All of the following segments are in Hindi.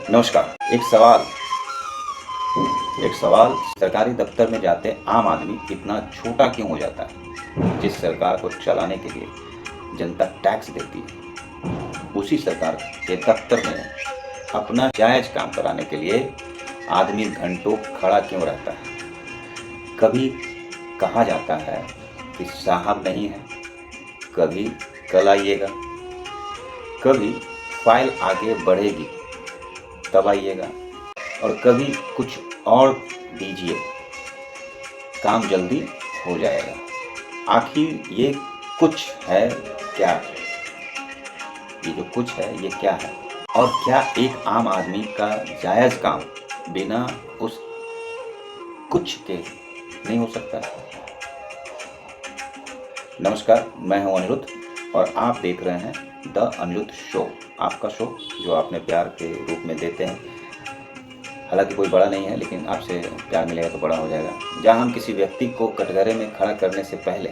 नमस्कार। एक सवाल सरकारी दफ्तर में जाते आम आदमी इतना छोटा क्यों हो जाता है? जिस सरकार को चलाने के लिए जनता टैक्स देती है, उसी सरकार के दफ्तर में अपना जायज काम कराने के लिए आदमी घंटों खड़ा क्यों रहता है? कभी कहा जाता है कि साहब नहीं है, कभी कल आइएगा, कभी फाइल आगे बढ़ेगी तब आइएगा, और कभी कुछ और दीजिए, काम जल्दी हो जाएगा। आखिर ये कुछ है क्या? ये जो कुछ है ये क्या है? और क्या एक आम आदमी का जायज़ काम बिना उस कुछ के नहीं हो सकता? नमस्कार, मैं हूं अनिरुद्ध और आप देख रहे हैं द अनिरुद्ध शो, आपका शो जो आपने प्यार के रूप में देते हैं। हालांकि कोई बड़ा नहीं है, लेकिन आपसे प्यार मिलेगा तो बड़ा हो जाएगा। जहां हम किसी व्यक्ति को कटघरे में खड़ा करने से पहले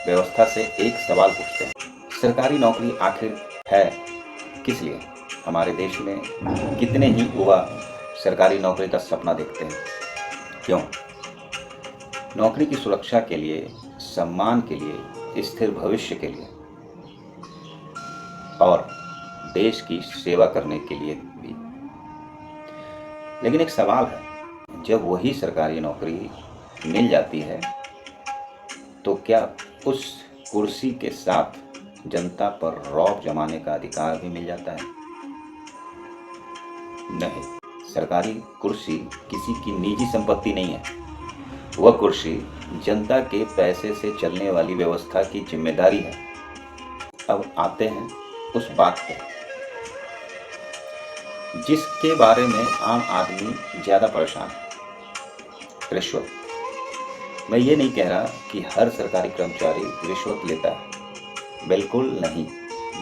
व्यवस्था से एक सवाल पूछते हैं, सरकारी नौकरी आखिर है किस लिए? हमारे देश में कितने ही युवा सरकारी नौकरी का सपना देखते हैं? क्यों? नौकरी की सुरक्षा के लिए, सम्मान के लिए, स्थिर भविष्य के लिए और देश की सेवा करने के लिए भी। लेकिन एक सवाल है, जब वही सरकारी नौकरी मिल जाती है तो क्या उस कुर्सी के साथ जनता पर रौब जमाने का अधिकार भी मिल जाता है? नहीं, सरकारी कुर्सी किसी की निजी संपत्ति नहीं है। वह कुर्सी जनता के पैसे से चलने वाली व्यवस्था की जिम्मेदारी है। अब आते हैं उस बात पर जिसके बारे में आम आदमी ज़्यादा परेशान है, रिश्वत। मैं ये नहीं कह रहा कि हर सरकारी कर्मचारी रिश्वत लेता है, बिल्कुल नहीं,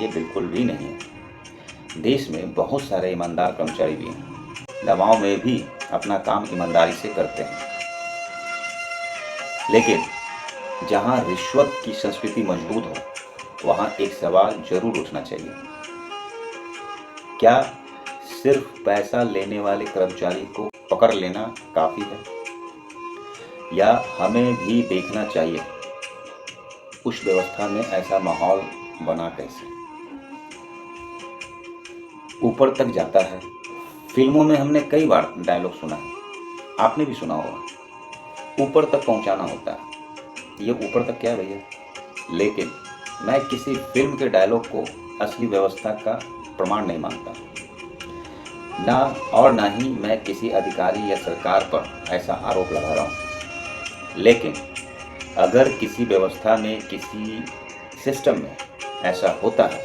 ये बिल्कुल भी नहीं है। देश में बहुत सारे ईमानदार कर्मचारी भी हैं, दबाव में भी अपना काम ईमानदारी से करते हैं। लेकिन जहाँ रिश्वत की संस्कृति मजबूत हो, वहाँ एक सवाल जरूर उठना चाहिए, क्या सिर्फ पैसा लेने वाले कर्मचारी को पकड़ लेना काफ़ी है, या हमें भी देखना चाहिए उस व्यवस्था में ऐसा माहौल बना कैसे? ऊपर तक जाता है। फिल्मों में हमने कई बार डायलॉग सुना है, आपने भी सुना होगा, ऊपर तक पहुंचाना होता है। ये ऊपर तक क्या है भैया? लेकिन मैं किसी फिल्म के डायलॉग को असली व्यवस्था का प्रमाण नहीं मानता, ना और ना ही मैं किसी अधिकारी या सरकार पर ऐसा आरोप लगा रहा हूँ। लेकिन अगर किसी व्यवस्था में, किसी सिस्टम में ऐसा होता है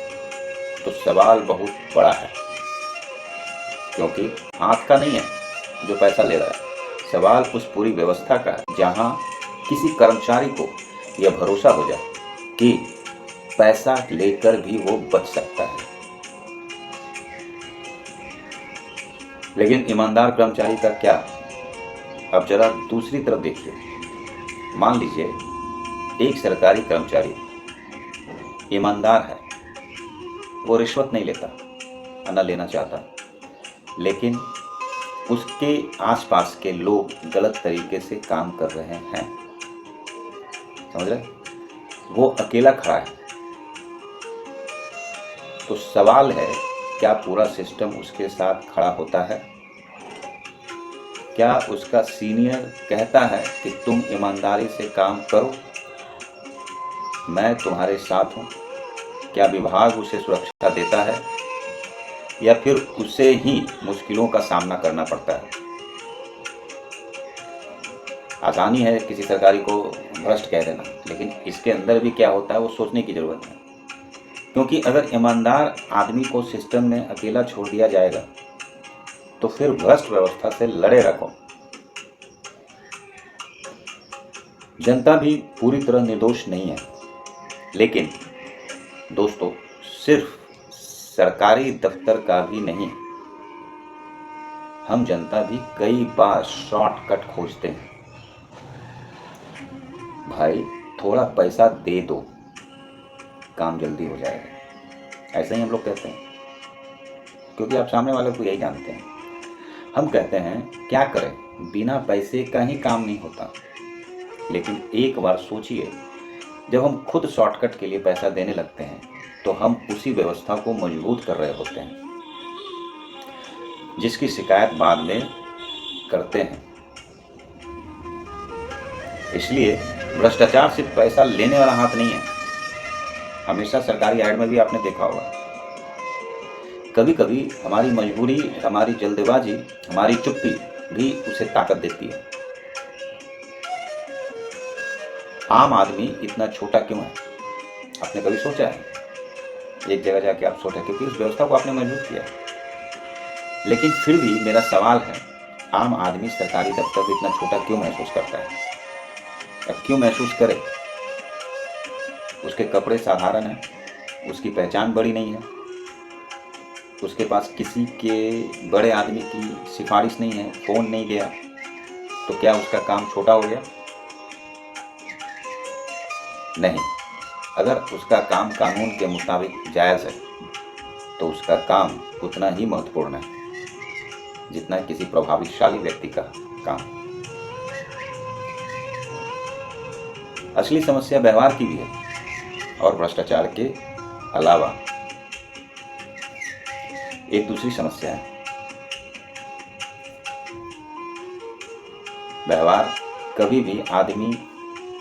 तो सवाल बहुत बड़ा है, क्योंकि हाथ का नहीं है जो पैसा ले रहा है, सवाल उस पूरी व्यवस्था का है जहां किसी कर्मचारी को यह भरोसा हो जाए कि पैसा लेकर भी वो बच सकता है। लेकिन ईमानदार कर्मचारी का क्या? अब जरा दूसरी तरफ देखिए। मान लीजिए एक सरकारी कर्मचारी ईमानदार है, वो रिश्वत नहीं लेता, ना लेना चाहता, लेकिन उसके आसपास के लोग गलत तरीके से काम कर रहे हैं, समझ रहे? वो अकेला खड़ा है, तो सवाल है, क्या पूरा सिस्टम उसके साथ खड़ा होता है? क्या उसका सीनियर कहता है कि तुम ईमानदारी से काम करो, मैं तुम्हारे साथ हूँ? क्या विभाग उसे सुरक्षा देता है, या फिर उसे ही मुश्किलों का सामना करना पड़ता है? आसानी है किसी सरकारी को भ्रष्ट कह देना, लेकिन इसके अंदर भी क्या होता है वो सोचने की ज़रूरत है। क्योंकि अगर ईमानदार आदमी को सिस्टम में अकेला छोड़ दिया जाएगा तो फिर भ्रष्ट व्यवस्था से लड़े रखो। जनता भी पूरी तरह निर्दोष नहीं है, लेकिन दोस्तों, सिर्फ सरकारी दफ्तर का भी नहीं, हम जनता भी कई बार शॉर्टकट खोजते हैं। भाई थोड़ा पैसा दे दो, काम जल्दी हो जाएगा, ऐसा ही हम लोग कहते हैं। क्योंकि आप सामने वाले को यही जानते हैं। हम कहते हैं क्या करें, बिना पैसे का ही काम नहीं होता। लेकिन एक बार सोचिए, जब हम खुद शॉर्टकट के लिए पैसा देने लगते हैं तो हम उसी व्यवस्था को मजबूत कर रहे होते हैं जिसकी शिकायत बाद में करते हैं। इसलिए भ्रष्टाचार सिर्फ पैसा लेने वाला हाथ नहीं है। हमेशा सरकारी ऐड में भी आपने देखा होगा, कभी कभी हमारी मजबूरी, हमारी जल्दबाजी, हमारी चुप्पी भी उसे ताकत देती है। आम आदमी इतना छोटा क्यों है? आपने कभी सोचा है? एक जगह जाके आप सोचा, क्योंकि उस व्यवस्था को आपने मजबूत किया। लेकिन फिर भी मेरा सवाल है, आम आदमी सरकारी दफ्तर में इतना छोटा क्यों महसूस करता है? अब क्यों महसूस करे? उसके कपड़े साधारण हैं, उसकी पहचान बड़ी नहीं है, उसके पास किसी के बड़े आदमी की सिफारिश नहीं है, फोन नहीं गया, तो क्या उसका काम छोटा हो गया? नहीं। अगर उसका काम कानून के मुताबिक जायज़ है तो उसका काम उतना ही महत्वपूर्ण है जितना किसी प्रभावशाली व्यक्ति का काम। असली समस्या व्यवहार की भी है और भ्रष्टाचार के अलावा एक दूसरी समस्या है। व्यवहार कभी भी आदमी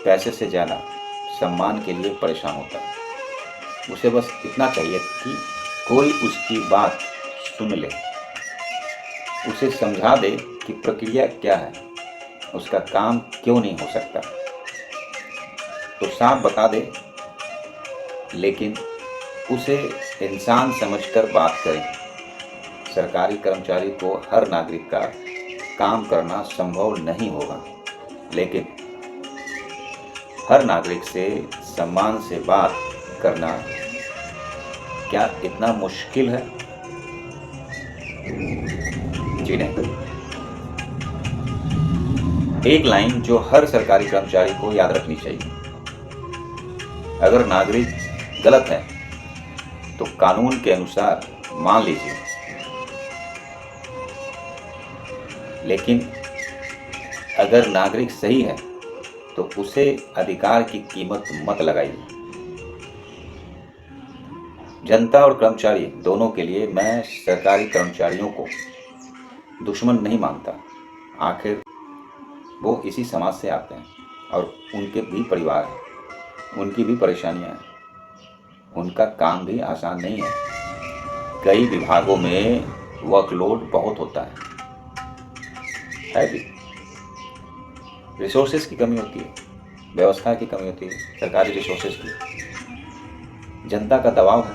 पैसे से ज़्यादा सम्मान के लिए परेशान होता है। उसे बस इतना चाहिए कि कोई उसकी बात सुन ले, उसे समझा दे कि प्रक्रिया क्या है, उसका काम क्यों नहीं हो सकता, तो साफ बता दे, लेकिन उसे इंसान समझकर बात करें। सरकारी कर्मचारी को हर नागरिक का काम करना संभव नहीं होगा, लेकिन हर नागरिक से सम्मान से बात करना क्या इतना मुश्किल है? जी नहीं। एक लाइन जो हर सरकारी कर्मचारी को याद रखनी चाहिए, अगर नागरिक गलत है तो कानून के अनुसार मान लीजिए, लेकिन अगर नागरिक सही है तो उसे अधिकार की कीमत मत लगाइए। जनता और कर्मचारी दोनों के लिए मैं सरकारी कर्मचारियों को दुश्मन नहीं मानता। आखिर वो इसी समाज से आते हैं और उनके भी परिवार हैं, उनकी भी परेशानियां हैं, उनका काम भी आसान नहीं है। कई विभागों में वर्कलोड बहुत होता है भी। रिसोर्सेज की कमी होती है, व्यवस्था की कमी होती है, सरकारी रिसोर्सेज की। जनता का दबाव है,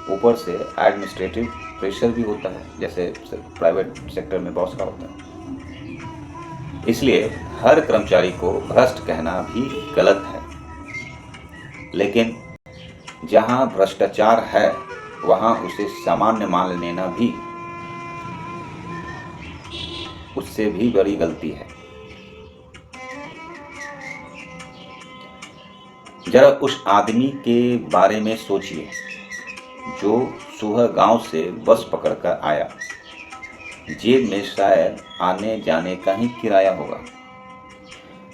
ऊपर से एडमिनिस्ट्रेटिव प्रेशर भी होता है, जैसे प्राइवेट सेक्टर में बॉस का होता है। इसलिए हर कर्मचारी को भ्रष्ट कहना भी गलत है। लेकिन जहां भ्रष्टाचार है वहां उसे सामान्य मान लेना भी उससे भी बड़ी गलती है। जरा उस आदमी के बारे में सोचिए जो सुबह गांव से बस पकड़कर आया, जेब में शायद आने जाने का ही किराया होगा।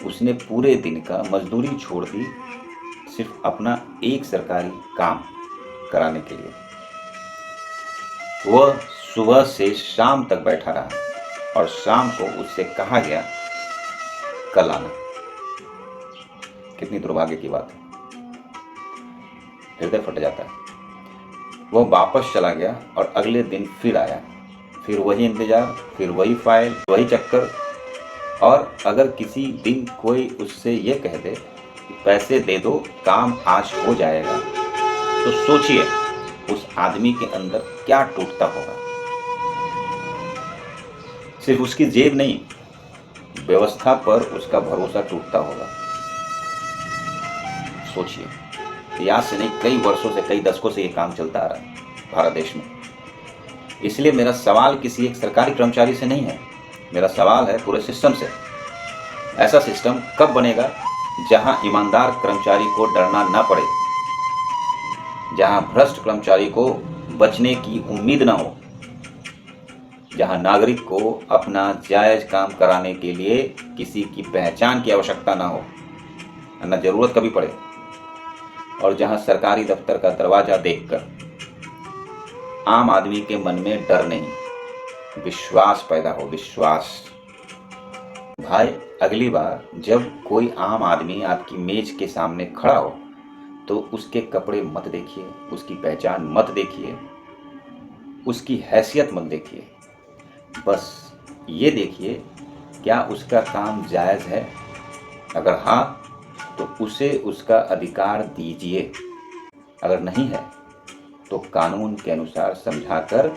उसने पूरे दिन का मजदूरी छोड़ दी सिर्फ अपना एक सरकारी काम कराने के लिए। वह सुबह से शाम तक बैठा रहा और शाम को उससे कहा गया कल आना। कितनी दुर्भाग्य की बात है, हृदय फट जाता है। वह वापस चला गया और अगले दिन फिर आया, फिर वही इंतजार, फिर वही फाइल, वही चक्कर। और अगर किसी दिन कोई उससे ये कह दे कि पैसे दे दो, काम आज हो जाएगा, तो सोचिए उस आदमी के अंदर क्या टूटता होगा। सिर्फ उसकी जेब नहीं, व्यवस्था पर उसका भरोसा टूटता होगा। सोचिए, आज से नहीं, कई वर्षों से, कई दशकों से ये काम चलता आ रहा है भारत देश में। इसलिए मेरा सवाल किसी एक सरकारी कर्मचारी से नहीं है, मेरा सवाल है पूरे सिस्टम से। ऐसा सिस्टम कब बनेगा जहां ईमानदार कर्मचारी को डरना ना पड़े, जहां भ्रष्ट कर्मचारी को बचने की उम्मीद ना हो, जहां नागरिक को अपना जायज़ काम कराने के लिए किसी की पहचान की आवश्यकता ना हो, ना ज़रूरत कभी पड़े, और जहां सरकारी दफ्तर का दरवाज़ा देखकर आम आदमी के मन में डर नहीं, विश्वास पैदा हो। विश्वास। भाई, अगली बार जब कोई आम आदमी आपकी मेज के सामने खड़ा हो तो उसके कपड़े मत देखिए, उसकी पहचान मत देखिए, उसकी हैसियत मत देखिए। बस ये देखिए क्या उसका काम जायज़ है। अगर हाँ तो उसे उसका अधिकार दीजिए, अगर नहीं है तो कानून के अनुसार समझाकर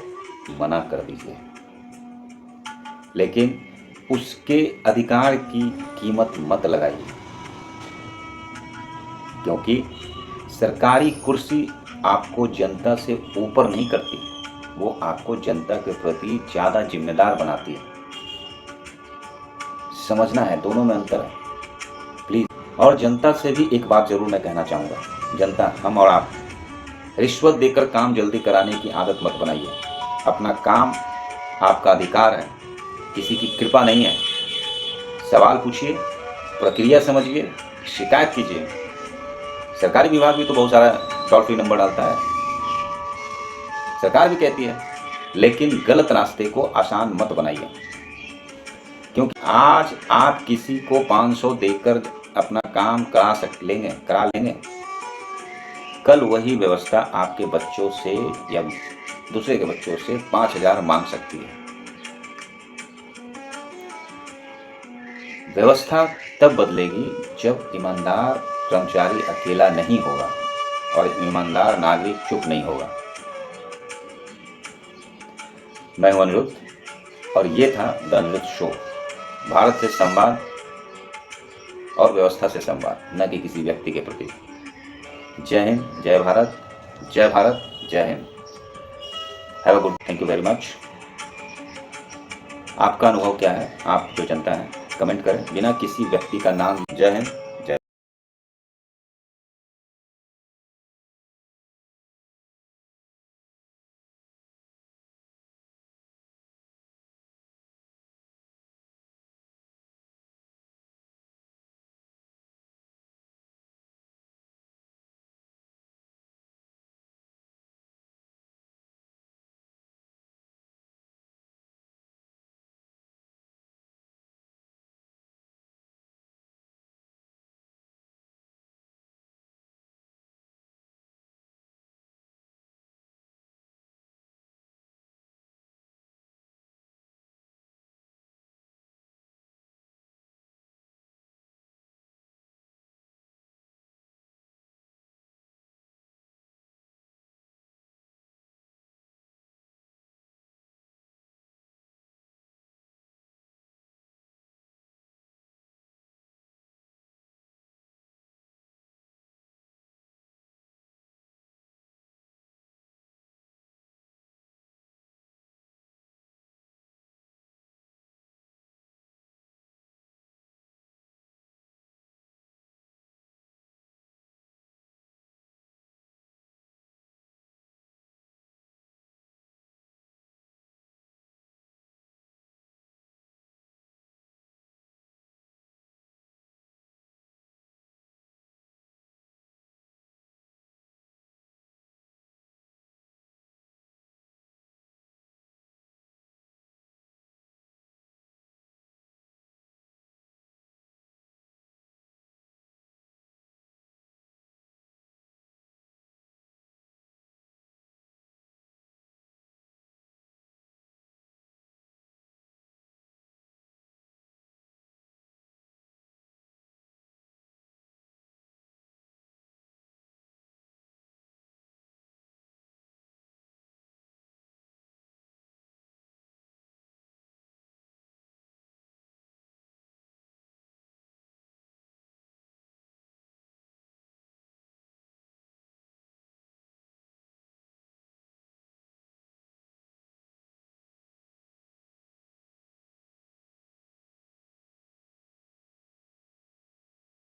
मना कर दीजिए, लेकिन उसके अधिकार की कीमत मत लगाइए, क्योंकि सरकारी कुर्सी आपको जनता से ऊपर नहीं करती, वो आपको जनता के प्रति ज़्यादा जिम्मेदार बनाती है। समझना है, दोनों में अंतर है प्लीज़। और जनता से भी एक बात ज़रूर मैं कहना चाहूँगा, जनता, हम और आप, रिश्वत देकर काम जल्दी कराने की आदत मत बनाइए। अपना काम आपका अधिकार है, किसी की कृपा नहीं है। सवाल पूछिए, प्रक्रिया समझिए, शिकायत कीजिए। सरकारी विभाग भी तो बहुत सारा टोल फ्री नंबर डालता है, सरकार भी कहती है, लेकिन गलत रास्ते को आसान मत बनाइए, क्योंकि आज आप किसी को 500 देकर अपना काम करा लेंगे, कल वही व्यवस्था आपके बच्चों से या दूसरे के बच्चों से 5,000 मांग सकती है। व्यवस्था तब बदलेगी जब ईमानदार कर्मचारी अकेला नहीं होगा और ईमानदार नागरिक चुप नहीं होगा। मैं हूं अनिरुद्ध और ये था द अनिरुद्ध शो। भारत से संवाद और व्यवस्था से संवाद, न कि किसी व्यक्ति के प्रति। जय हिंद, जय भारत, जय भारत, जय Hind. Have a good, thank you very much. आपका अनुभव क्या है, आप जो जनता है, कमेंट करें बिना किसी व्यक्ति का नाम। जय हिंद।